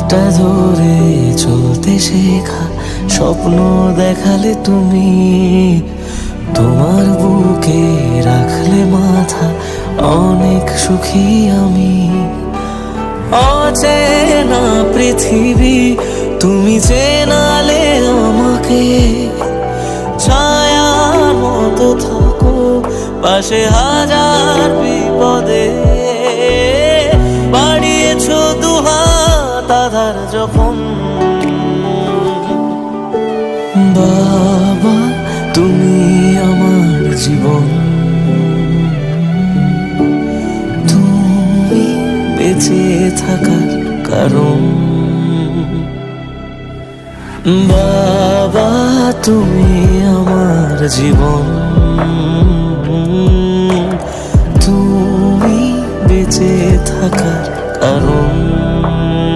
হাতটা ধরে চলতে শেখা, স্বপ্ন দেখালে তুমি, তোমার বুকে রাখলে মাথা, অনেক সুখী আমি। অচেনা পৃথিবী তুমি চেনালে আমাকে, ছায়ার মতো থাকো পাশে হাজার বিপদে। বাড়িয়েছো দুহাত আধার যখন, বাবা তুমি আমার জীবন, তুমি বেঁচে থাকার কারণ। বাবা তুমি আমার জীবন, তুমি বেঁচে থাকার কারণ।